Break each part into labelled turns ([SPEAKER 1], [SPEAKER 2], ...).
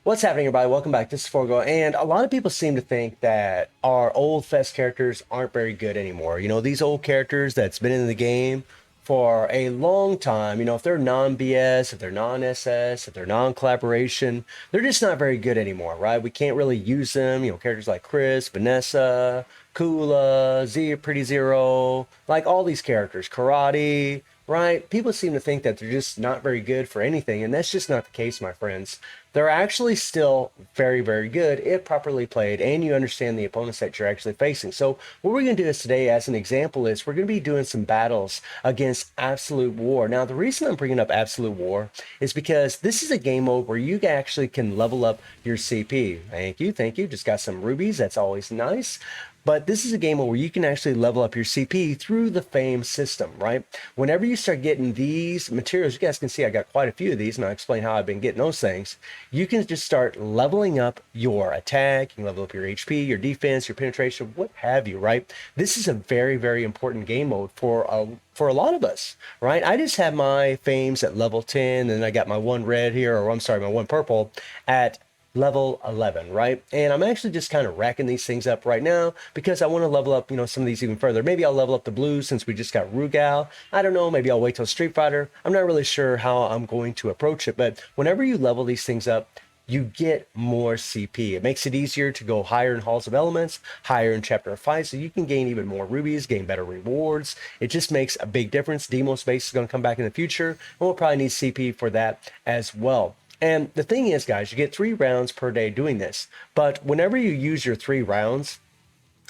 [SPEAKER 1] What's happening, everybody? Welcome back. This is Forgo, and a lot of people seem to think that our old Fest characters aren't very good anymore. You know, these old characters that's been in the game for a long time, you know, if they're non-BS, if they're non-SS, if they're non-collaboration, they're just not very good anymore, right? We can't really use them. You know, characters like Chris, Vanessa, Kula, Z, Pretty Zero, like all these characters, Karate, right? People seem to think that they're just not very good for anything, and that's just not the case, my friends. They're actually still very, very good if properly played and you understand the opponents that you're actually facing. So what we're going to do is today, as an example, is we're going to be doing some battles against Absolute War. Now, the reason I'm bringing up Absolute War is because this is a game mode where you actually can level up your CP. Thank you, thank you. Just got some rubies. That's always nice. But this is a game where you can actually level up your CP through the fame system, right? Whenever you start getting these materials, you guys can see I got quite a few of these, and I'll explain how I've been getting those things. You can just start leveling up your attack, you can level up your HP, your defense, your penetration, what have you, right? This is a very, very important game mode for a lot of us, right? I just have my fames at level 10, and I got my one red here, or I'm sorry, my one purple at level 11, right? And I'm actually just kind of racking these things up right now because I want to level up, you know, some of these even further. Maybe I'll level up the blues since we just got Rugal. I don't know, maybe I'll wait till Street Fighter. I'm not really sure how I'm going to approach it, but whenever you level these things up, you get more CP. It makes it easier to go higher in Halls of Elements, higher in Chapter of Fight, so you can gain even more rubies, gain better rewards. It just makes a big difference. Demo Space is going to come back in the future, and we'll probably need CP for that as well. And the thing is, guys, you get 3 rounds per day doing this. But whenever you use your 3 rounds,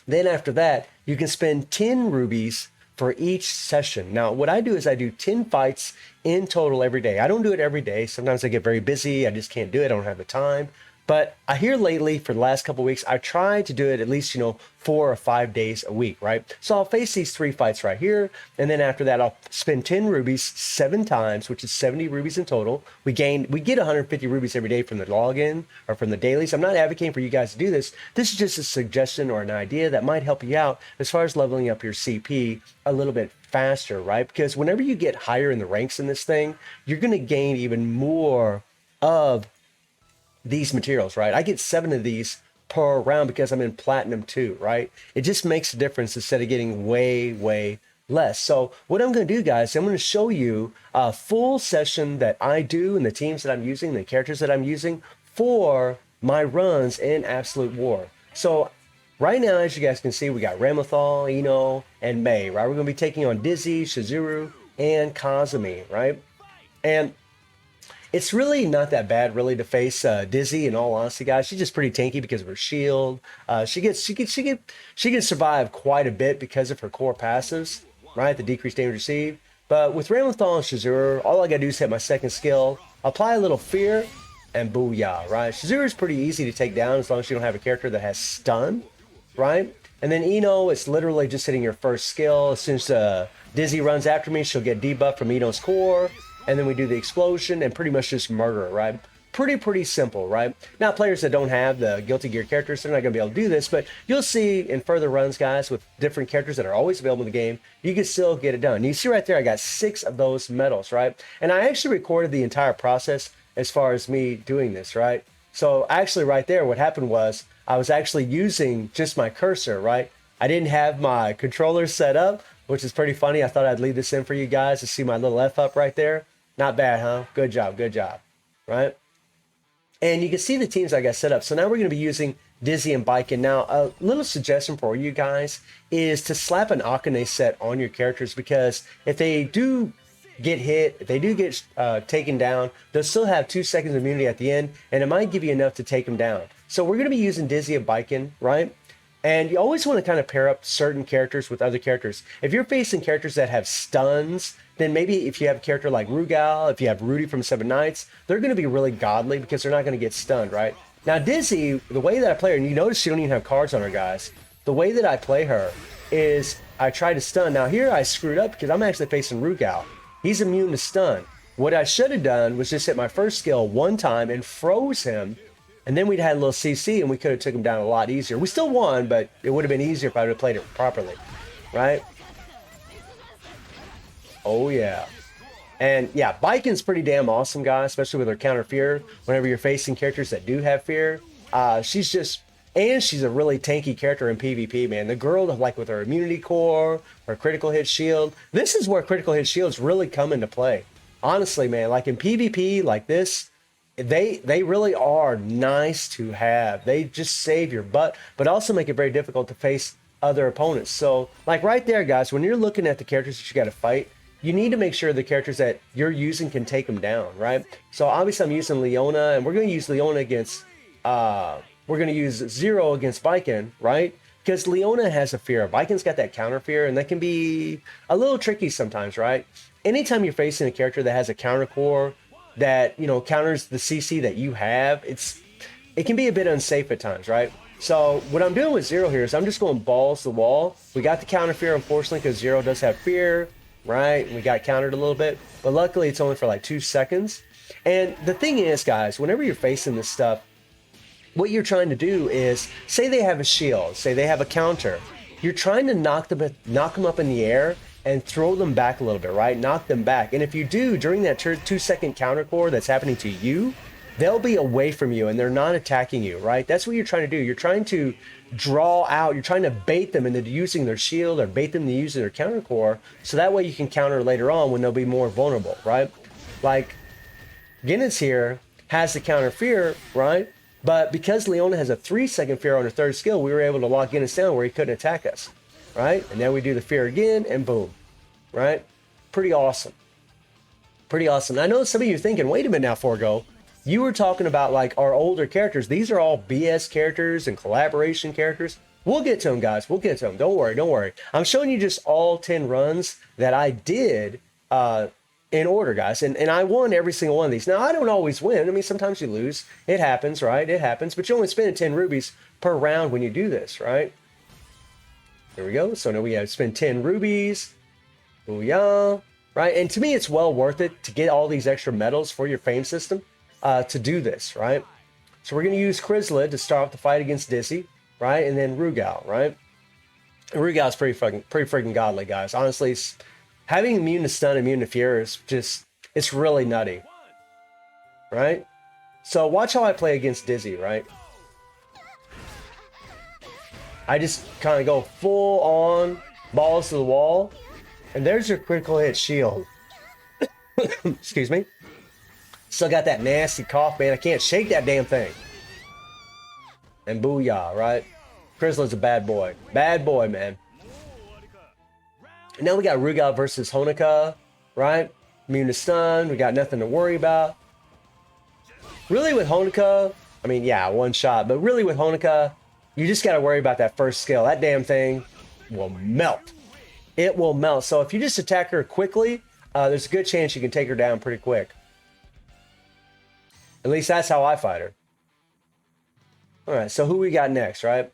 [SPEAKER 1] then after that, you can spend 10 rubies for each session. Now, what I do is I do 10 fights in total every day. I don't do it every day. Sometimes I get very busy. I just can't do it. I don't have the time. But I hear lately for the last couple of weeks, I try to do it at least, you know, 4 or 5 days a week, right? So I'll face these 3 fights right here. And then after that, I'll spend 10 rubies 7 times, which is 70 rubies in total. We get 150 rubies every day from the login or from the dailies. I'm not advocating for you guys to do this. This is just a suggestion or an idea that might help you out as far as leveling up your CP a little bit faster, right? Because whenever you get higher in the ranks in this thing, you're going to gain even more of these materials, right? I get 7 of these per round because I'm in platinum 2, right? It just makes a difference instead of getting way less. So what I'm going to do, guys, I'm going to show you a full session that I do and the teams that I'm using, the characters that I'm using for my runs in Absolute War. So right now, as you guys can see, we got Ramathal, Ino, and Mei, right? We're going to be taking on Dizzy, Shizuru, and Kazumi, right? And it's really not that bad, really, to face Dizzy. In all honesty, guys, she's just pretty tanky because of her shield. She can survive quite a bit because of her core passives, right? The decreased damage received. But with Ramathal and Shizuru, all I gotta do is hit my second skill, apply a little fear, and booyah, right? Shizuru is pretty easy to take down as long as you don't have a character that has stun, right? And then Ino, it's literally just hitting your first skill. As soon as Dizzy runs after me, she'll get debuffed from Ino's core. And then we do the explosion and pretty much just murder it, right? Pretty simple, right? Now, players that don't have the Guilty Gear characters, they're not going to be able to do this, but you'll see in further runs, guys, with different characters that are always available in the game, you can still get it done. You see right there, I got 6 of those medals, right? And I actually recorded the entire process as far as me doing this, right? So actually right there, what happened was I was actually using just my cursor, right? I didn't have my controller set up, which is pretty funny. I thought I'd leave this in for you guys to see my little F up right there. Not bad, huh? Good job, right? And you can see the teams I got set up. So now we're going to be using Dizzy and Biken. Now, a little suggestion for you guys is to slap an Akane set on your characters because if they do get hit, if they do get taken down, they'll still have 2 seconds of immunity at the end, and it might give you enough to take them down. So we're going to be using Dizzy and Biken, right? And you always want to kind of pair up certain characters with other characters. If you're facing characters that have stuns, then maybe if you have a character like Rugal, if you have Rudy from Seven Knights, they're going to be really godly because they're not going to get stunned, right? Now, Dizzy, the way that I play her, and you notice she don't even have cards on her, guys. The way that I play her is I try to stun. Now, here I screwed up because I'm actually facing Rugal. He's immune to stun. What I should have done was just hit my first skill 1 time and froze him. And then we'd had a little CC and we could have took him down a lot easier. We still won, but it would have been easier if I would have played it properly, right? Oh, yeah. And yeah, Biken's pretty damn awesome, guys, especially with her counter fear. Whenever you're facing characters that do have fear, she's just, and she's a really tanky character in PvP, man. The girl, like with her immunity core, her critical hit shield, this is where critical hit shields really come into play. Honestly, man, like in PvP like this, they really are nice to have. They just save your butt, but also make it very difficult to face other opponents. So like right there, guys, when you're looking at the characters that you got to fight, you need to make sure the characters that you're using can take them down, right? So obviously I'm using Leona, and we're going to use Leona against, we're going to use Zero against Viken, right? Because Leona has a fear. Viken's got that counter fear, and that can be a little tricky sometimes, right? Anytime you're facing a character that has a counter core that, you know, counters the CC that you have, it can be a bit unsafe at times, right? So what I'm doing with Zero here is I'm just going balls to the wall. We got the counter fear, unfortunately, because Zero does have fear, right? We got countered a little bit, but luckily it's only for like 2 seconds. And the thing is, guys, whenever you're facing this stuff, what you're trying to do is, say they have a shield, say they have a counter, you're trying to knock them up in the air and throw them back a little bit, right? Knock them back. And if you do, during that 2-second counter core that's happening to you, they'll be away from you and they're not attacking you, right? That's what you're trying to do. You're trying to draw out, you're trying to bait them into using their shield or bait them into using their counter core, so that way you can counter later on when they'll be more vulnerable, right? Like Guinness here has the counter fear, right? But because Leona has a 3-second fear on her 3rd skill, we were able to lock Guinness down where he couldn't attack us, right? And then we do the fear again and boom, right? Pretty awesome. Pretty awesome. I know some of you are thinking, wait a minute now, Forgo. You were talking about like our older characters. These are all BS characters and collaboration characters. We'll get to them, guys. We'll get to them. Don't worry. Don't worry. I'm showing you just all 10 runs that I did in order, guys. And I won every single one of these. Now, I don't always win. I mean, sometimes you lose. It happens, right? It happens. But you only spend 10 rubies per round when you do this, right? There we go. So now we have to spend 10 rubies. Booyah. Right? And to me, it's well worth it to get all these extra medals for your fame system. To do this, right? So we're going to use Chrysalid to start off the fight against Dizzy, right? And then Rugal, right? And Rugal's pretty freaking godly, guys. Honestly, having immune to stun, immune to fear is just, it's really nutty, right? So watch how I play against Dizzy, right? I just kind of go full on balls to the wall, and there's your critical hit shield. Excuse me. Still got that nasty cough, man. I can't shake that damn thing. And booyah, right? Chrysalid's a bad boy. Bad boy, man. And now we got Rugal versus Honoka, right? Immune to stun. We got nothing to worry about. Really with Honoka, I mean, yeah, one shot. But really with Honoka, you just got to worry about that first skill. That damn thing will melt. It will melt. So if you just attack her quickly, there's a good chance you can take her down pretty quick. At least that's how I fight her. All right, so who we got next, right?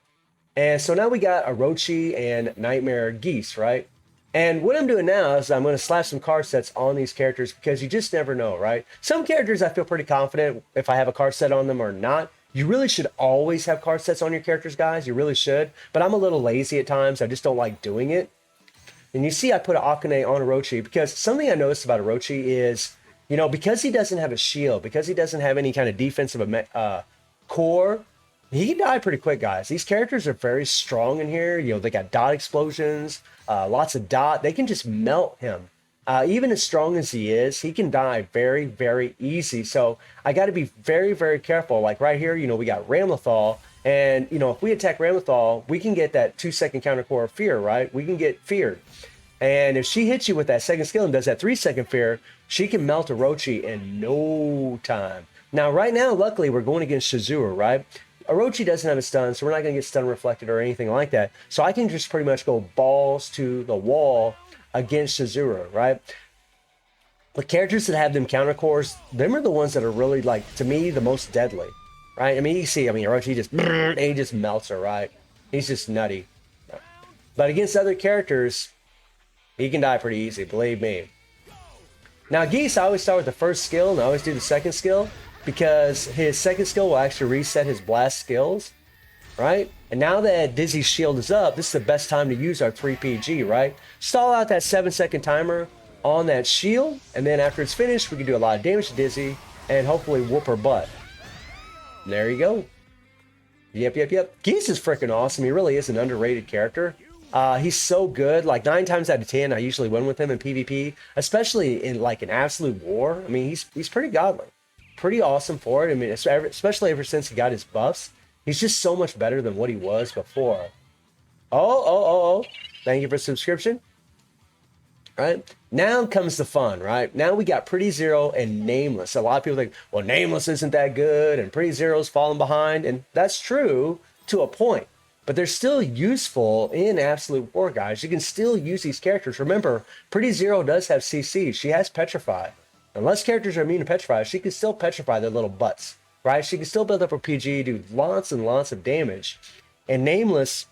[SPEAKER 1] And so now we got Orochi and Nightmare Geese, right? And what I'm doing now is I'm going to slap some card sets on these characters because you just never know, right? Some characters I feel pretty confident if I have a card set on them or not. You really should always have card sets on your characters, guys. You really should. But I'm a little lazy at times. I just don't like doing it. And you see I put an Akane on Orochi because something I noticed about Orochi is, you know, because he doesn't have a shield, because he doesn't have any kind of defensive core, he can die pretty quick, guys. These characters are very strong in here. You know, they got dot explosions, lots of dot. They can just melt him. Even as strong as he is, he can die very, very easy. So I got to be very, very careful. Like right here, you know, we got Ramlethal. And, you know, if we attack Ramlethal, we can get that 2-second counter core of fear, right? We can get feared. And if she hits you with that second skill and does that 3-second fear, she can melt Orochi in no time. Now, right now, luckily, we're going against Shizuru, right? Orochi doesn't have a stun, so we're not going to get stun reflected or anything like that. So I can just pretty much go balls to the wall against Shizuru, right? The characters that have them counter cores, them are the ones that are really, like, to me, the most deadly, right? I mean, you see, Orochi just, and he just melts her, right? He's just nutty. But against other characters, he can die pretty easy, believe me. Now, Geese, I always start with the first skill, and I always do the second skill, because his second skill will actually reset his blast skills, right? And now that Dizzy's shield is up, this is the best time to use our 3PG, right? Stall out that 7-second timer, on that shield, and then after it's finished, we can do a lot of damage to Dizzy and hopefully whoop her butt. There you go. Yep. Geese is freaking awesome. He really is an underrated character. He's so good. Like 9 times out of 10, I usually win with him in PvP, especially in like an absolute war. I mean, he's pretty godly, pretty awesome for it. I mean, especially ever since he got his buffs, he's just so much better than what he was before. Oh. Thank you for subscription. Right? Now comes the fun, right? Now we got Pretty Zero and Nameless. A lot of people think, well, Nameless isn't that good and Pretty Zero's falling behind. And that's true to a point. But they're still useful in Absolute War, guys. You can still use these characters. Remember, Pretty Zero does have CC. She has Petrify. Unless characters are immune to Petrify, she can still Petrify their little butts, right? She can still build up her PG, do lots and lots of damage. And Nameless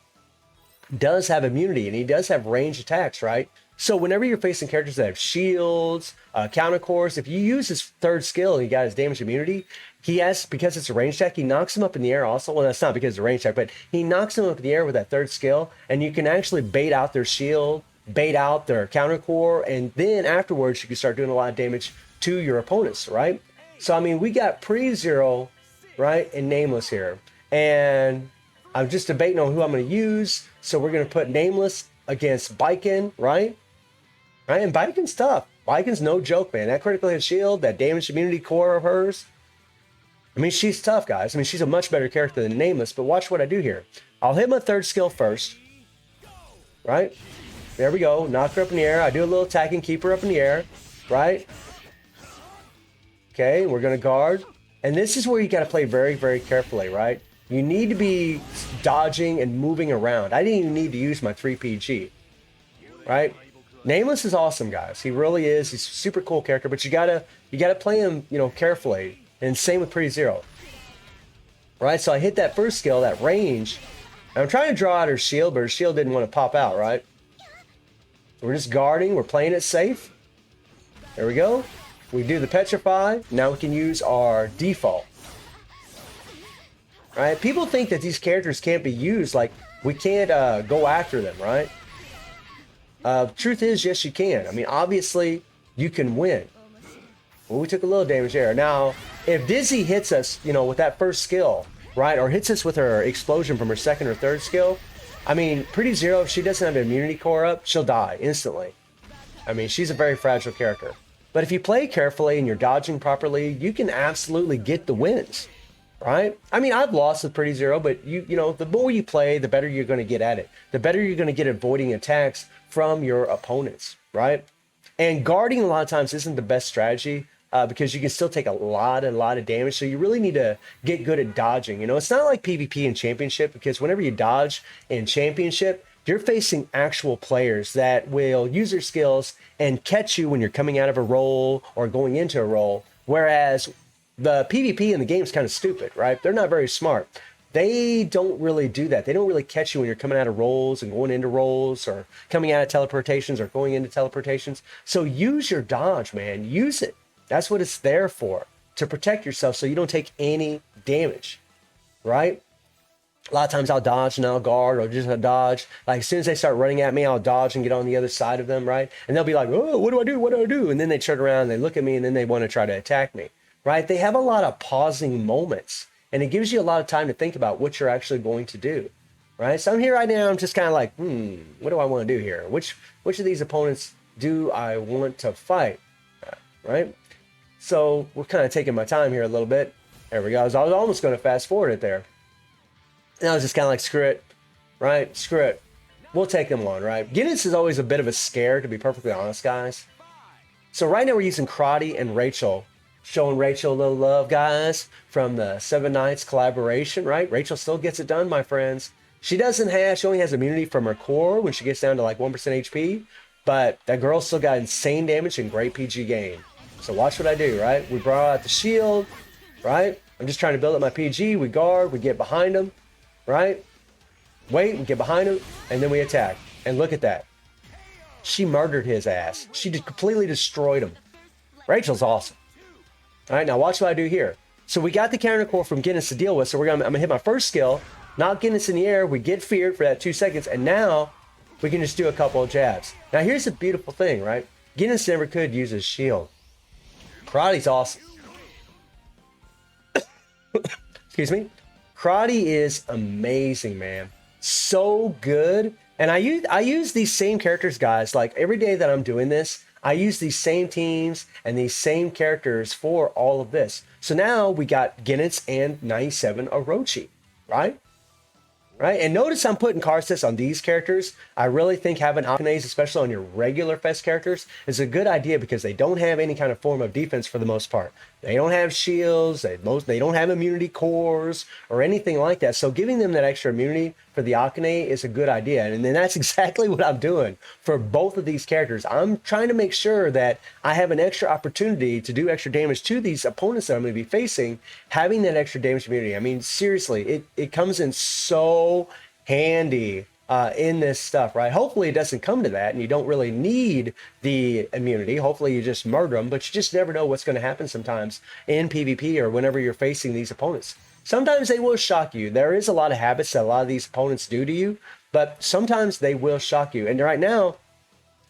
[SPEAKER 1] does have immunity, and he does have range attacks, right? So whenever you're facing characters that have shields, counter cores, if you use his third skill and he got his damage immunity, he has, because it's a range attack, he knocks him up in the air also. Well, that's not because it's a range attack, but he knocks him up in the air with that third skill, and you can actually bait out their shield, bait out their counter core, and then afterwards you can start doing a lot of damage to your opponents, right? So, I mean, we got Pretty Zero, right, and Nameless here. And I'm just debating on who I'm going to use. So we're going to put Nameless against Baiken, right? Right, and Baiken's tough. Baiken's no joke, man. That critical hit shield, that damage immunity core of hers. I mean, she's tough, guys. I mean, she's a much better character than Nameless, but watch what I do here. I'll hit my third skill first, right? There we go. Knock her up in the air. I do a little attack and keep her up in the air, right? Okay, we're going to guard. And this is where you got to play very, very carefully, right? You need to be dodging and moving around. I didn't even need to use my 3 PG, right? Nameless is awesome, guys. He really is. He's a super cool character, but you gotta play him, carefully. And same with Pretty Zero. Right? So I hit that first skill, that range. And I'm trying to draw out her shield, but her shield didn't want to pop out, right? We're just guarding, we're playing it safe. There we go. We do the Petrify. Now we can use our default. Right? People think that these characters can't be used, like we can't go after them, right? Truth is, yes, you can. I mean, obviously, you can win. Well, we took a little damage there. Now, if Dizzy hits us, with that first skill, right, or hits us with her explosion from her second or third skill, I mean, Pretty Zero, if she doesn't have an immunity core up, she'll die instantly. I mean, she's a very fragile character. But if you play carefully and you're dodging properly, you can absolutely get the wins, right? I mean, I've lost with Pretty Zero, but the more you play, the better you're going to get at it. The better you're going to get avoiding attacks from your opponents, right? And guarding a lot of times isn't the best strategy because you can still take a lot of damage. So you really need to get good at dodging. It's not like PvP in Championship, because whenever you dodge in Championship, you're facing actual players that will use their skills and catch you when you're coming out of a roll or going into a roll. Whereas the PvP in the game is kind of stupid, right? They're not very smart. They don't really do that. They don't really catch you when you're coming out of rolls and going into rolls, or coming out of teleportations or going into teleportations. So use your dodge, man. Use it. That's what it's there for, to protect yourself so you don't take any damage, right? A lot of times I'll dodge and I'll guard, or just a dodge. Like as soon as they start running at me, I'll dodge and get on the other side of them, right? And they'll be like, oh, what do I do? What do I do? And then they turn around and they look at me and then they want to try to attack me, right? They have a lot of pausing moments. And it gives you a lot of time to think about what you're actually going to do, right? So I'm here right now. I'm just kind of like, what do I want to do here? Which of these opponents do I want to fight, right? So we're kind of taking my time here a little bit. There we go. I was almost going to fast forward it there. And I was just kind of like, screw it, right? Screw it. We'll take them on, right? Guinness is always a bit of a scare, to be perfectly honest, guys. So right now we're using Karate and Rachel. Showing Rachel a little love, guys, from the 7 Nights collaboration, right? Rachel still gets it done, my friends. She only has immunity from her core when she gets down to like 1% HP, but that girl still got insane damage and great PG gain. So watch what I do, right? We brought out the shield, right? I'm just trying to build up my PG. We guard, we get behind them, right? Wait, and get behind him, and then we attack. And look at that. She murdered his ass. She completely destroyed him. Rachel's awesome. All right, now watch what I do here. So we got the counter core from Guinness to deal with. So I'm gonna hit my first skill, knock Guinness in the air. We get feared for that 2 seconds, and now we can just do a couple of jabs. Now here's the beautiful thing, right? Guinness never could use his shield. Karate's awesome. Excuse me. Karate is amazing, man. So good. And I use these same characters, guys. Like every day that I'm doing this, I use these same teams and these same characters for all of this. So now we got Guinness and 97 Orochi, right? Right? And notice I'm putting card sets on these characters. I really think having Akanes, especially on your regular Fest characters, is a good idea because they don't have any kind of form of defense for the most part. They don't have shields, they don't have immunity cores or anything like that. So giving them that extra immunity for the Akane is a good idea. And then that's exactly what I'm doing for both of these characters. I'm trying to make sure that I have an extra opportunity to do extra damage to these opponents that I'm going to be facing, having that extra damage immunity. I mean, seriously, it comes in so handy in this stuff, right? Hopefully it doesn't come to that and you don't really need the immunity. Hopefully you just murder them, but you just never know what's going to happen sometimes in PvP or whenever you're facing these opponents. Sometimes they will shock you. There is a lot of habits that a lot of these opponents do to you, but sometimes they will shock you. And right now,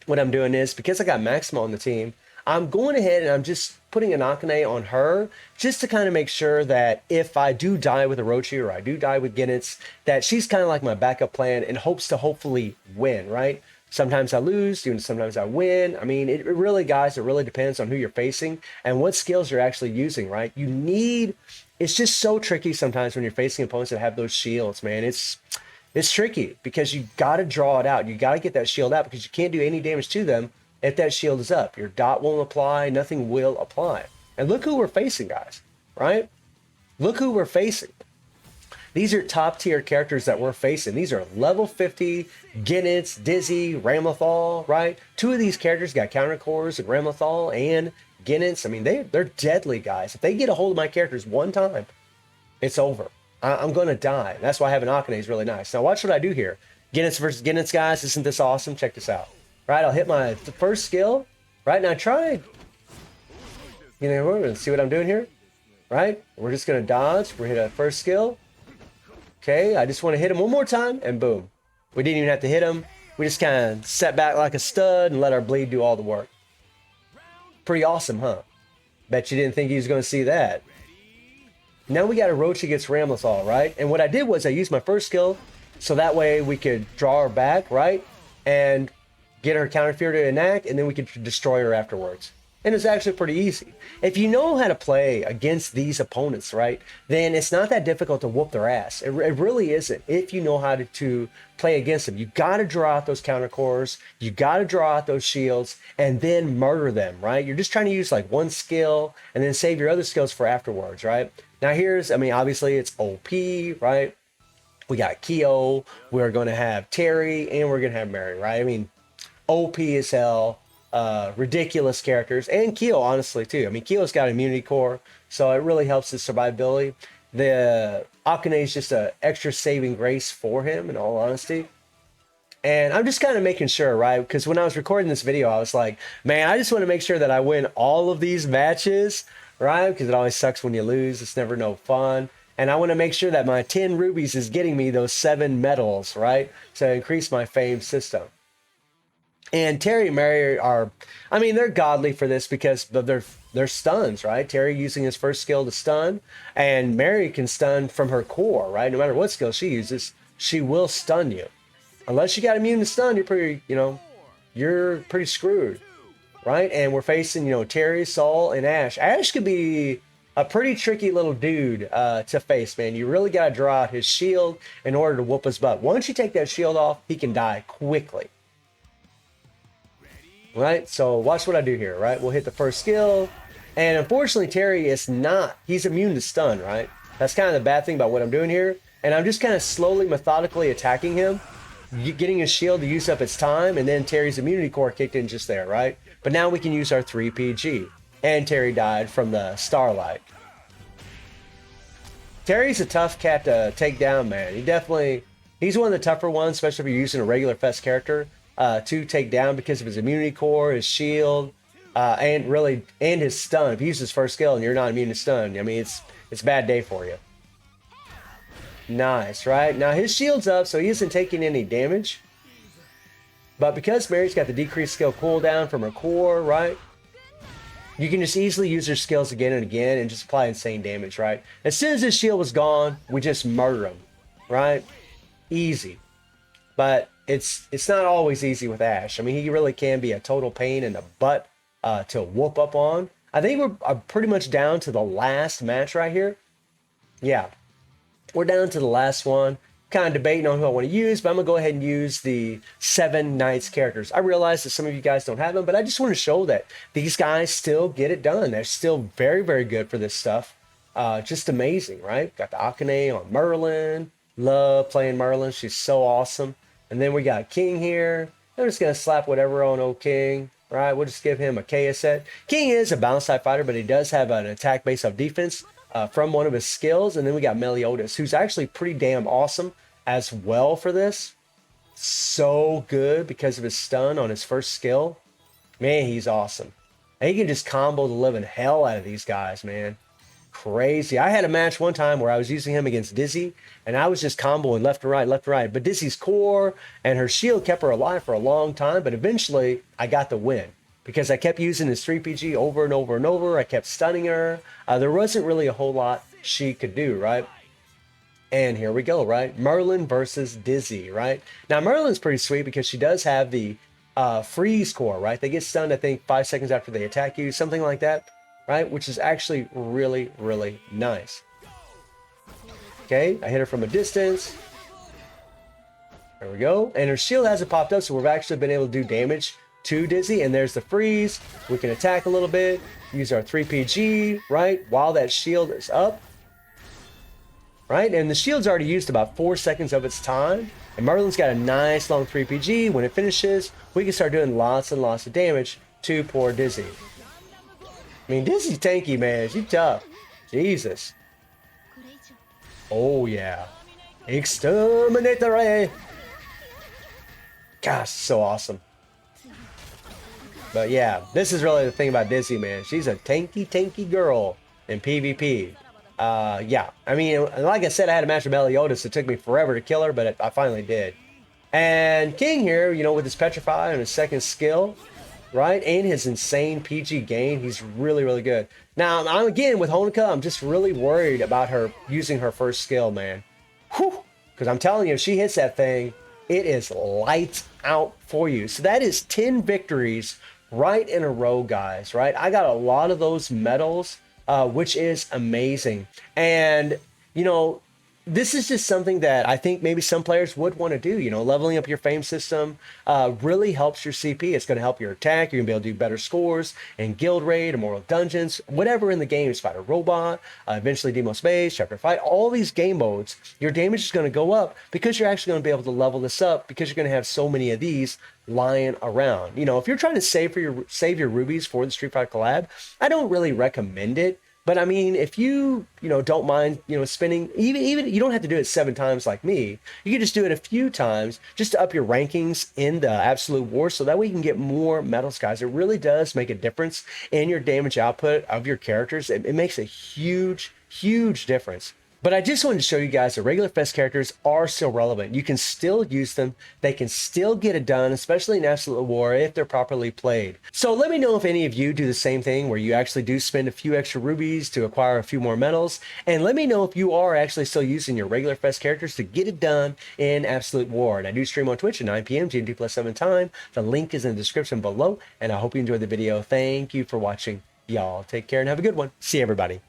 [SPEAKER 1] what I'm doing is, because I got Maxima on the team, I'm going ahead and I'm just putting an Akane on her just to kind of make sure that if I do die with Orochi or I do die with Guinness, that she's kind of like my backup plan in hopes to hopefully win, right? Sometimes I lose, sometimes I win. I mean, it really, guys, it really depends on who you're facing and what skills you're actually using, right? It's just so tricky sometimes when you're facing opponents that have those shields, man. It's tricky because you got to draw it out. You got to get that shield out because you can't do any damage to them if that shield is up. Your dot won't apply. Nothing will apply. And look who we're facing, guys, right? Look who we're facing. These are top tier characters that we're facing. These are level 50, Guinness, Dizzy, Ramlethal, right? Two of these characters got counter cores in Ramlethal and Guinness. I mean, they're deadly, guys. If they get a hold of my characters one time, it's over. I'm going to die. That's why having Akane is really nice. Now watch what I do here. Guinness versus Guinness, guys. Isn't this awesome? Check this out. Right, I'll hit my first skill. Right, now try. We're going to see what I'm doing here. Right, we're just going to dodge. We're hit a first skill. Okay, I just want to hit him one more time, and boom. We didn't even have to hit him. We just kind of sat back like a stud and let our bleed do all the work. Pretty awesome, huh? Bet you didn't think he was going to see that. Now we got Orochi against Ramlethal, right? And what I did was I used my first skill so that way we could draw her back, right? And get her counter fear to enact, and then we could destroy her afterwards. And it's actually pretty easy. If you know how to play against these opponents, right, then it's not that difficult to whoop their ass. It really isn't. If you know how to play against them, you got to draw out those counter cores, you got to draw out those shields, and then murder them, right? You're just trying to use like one skill and then save your other skills for afterwards, right? Now obviously it's OP, right? We got Kyo, we're going to have Terry, and we're going to have Mary, right? I mean, OP as hell, ridiculous characters, and Kyo, honestly, too. I mean, Kyo's got immunity core, so it really helps his survivability. The Akane is just an extra saving grace for him, in all honesty. And I'm just kind of making sure, right? Because when I was recording this video, I was like, man, I just want to make sure that I win all of these matches, right? Because it always sucks when you lose. It's never no fun. And I want to make sure that my 10 rubies is getting me those 7 medals, right? To increase my fame system. And Terry and Mary they're godly for this because they're stuns, right? Terry using his first skill to stun, and Mary can stun from her core, right? No matter what skill she uses, she will stun you. Unless you got immune to stun, you're pretty screwed, right? And we're facing, Terry, Saul, and Ash. Ash could be a pretty tricky little dude to face, man. You really got to draw out his shield in order to whoop his butt. Once you take that shield off, he can die quickly. Right, so watch what I do here, right? We'll hit the first skill, and unfortunately Terry is not, he's immune to stun, right? That's kind of the bad thing about what I'm doing here, and I'm just kind of slowly, methodically attacking him, getting his shield to use up its time, and then Terry's immunity core kicked in just there, right? But now we can use our 3 PG, and Terry died from the Starlight. Terry's a tough cat to take down, man. He's one of the tougher ones, especially if you're using a regular Fest character. To take down because of his immunity core, his shield, and his stun. If you use his first skill and you're not immune to stun, I mean, it's a bad day for you. Nice, right? Now his shield's up, so he isn't taking any damage. But because Mary's got the decreased skill cooldown from her core, right? You can just easily use her skills again and again and just apply insane damage, right? As soon as his shield was gone, we just murder him, right? Easy. But it's not always easy with Ashe. I mean, he really can be a total pain in the butt to whoop up on. I think we're pretty much down to the last match right here. Yeah, we're down to the last one. Kind of debating on who I want to use, but I'm going to go ahead and use the 7 Knights characters. I realize that some of you guys don't have them, but I just want to show that these guys still get it done. They're still very, very good for this stuff. Just amazing, right? Got the Akane on Merlin. Love playing Merlin. She's so awesome. And then we got King here. I'm just going to slap whatever on old King. Right, we'll just give him a Kaya set. King is a balance type fighter, but he does have an attack based off defense from one of his skills. And then we got Meliodas, who's actually pretty damn awesome as well for this. So good because of his stun on his first skill. Man, he's awesome. And he can just combo the living hell out of these guys, man. Crazy. I had a match one time where I was using him against Dizzy, and I was just comboing left and right, left and right. But Dizzy's core and her shield kept her alive for a long time, but eventually I got the win because I kept using his 3PG over and over and over. I kept stunning her. There wasn't really a whole lot she could do, right? And here we go, right? Merlin versus Dizzy, right? Now, Merlin's pretty sweet because she does have the freeze core, right? They get stunned, I think, 5 seconds after they attack you, something like that. Right, which is actually really, really nice. Okay, I hit her from a distance. There we go. And her shield hasn't popped up, so we've actually been able to do damage to Dizzy. And there's the freeze. We can attack a little bit, use our 3PG, right, while that shield is up. Right, and the shield's already used about 4 seconds of its time. And Merlin's got a nice long 3PG. When it finishes, we can start doing lots and lots of damage to poor Dizzy. I mean, Dizzy's tanky, man. She's tough. Jesus. Oh, yeah. Exterminator. Gosh, so awesome. But yeah, this is really the thing about Dizzy, man. She's a tanky girl in PvP. Yeah, I mean, like I said, I had a match with Meliodas. It took me forever to kill her, but I finally did. And King here, you know, with his Petrify and his second skill, right, and his insane PG gain, he's really, really good. Now, I'm again with Honoka, I'm just really worried about her using her first skill, man. Whew, because I'm telling you, if she hits that thing, it is lights out for you. So that is 10 victories right in a row, guys, right? I got a lot of those medals, which is amazing. And, you know, this is just something that I think maybe some players would want to do. You know, leveling up your fame system really helps your CP. It's going to help your attack. You're going to be able to do better scores in Guild Raid, Immortal Dungeons, whatever in the game is. Fight a robot, eventually Demo Space, Chapter Fight, all these game modes, your damage is going to go up because you're actually going to be able to level this up because you're going to have so many of these lying around. You know, if you're trying to save your rubies for the Street Fighter collab, I don't really recommend it. But I mean, if you don't mind, spending, even you don't have to do it 7 times like me. You can just do it a few times just to up your rankings in the Absolute War so that way you can get more medals, guys. It really does make a difference in your damage output of your characters. It makes a huge, huge difference. But I just wanted to show you guys that regular Fest characters are still relevant. You can still use them. They can still get it done, especially in Absolute War if they're properly played. So let me know if any of you do the same thing where you actually do spend a few extra rubies to acquire a few more medals. And let me know if you are actually still using your regular Fest characters to get it done in Absolute War. And I do stream on Twitch at 9 p.m. GMT+7 time. The link is in the description below. And I hope you enjoyed the video. Thank you for watching. Y'all take care and have a good one. See everybody.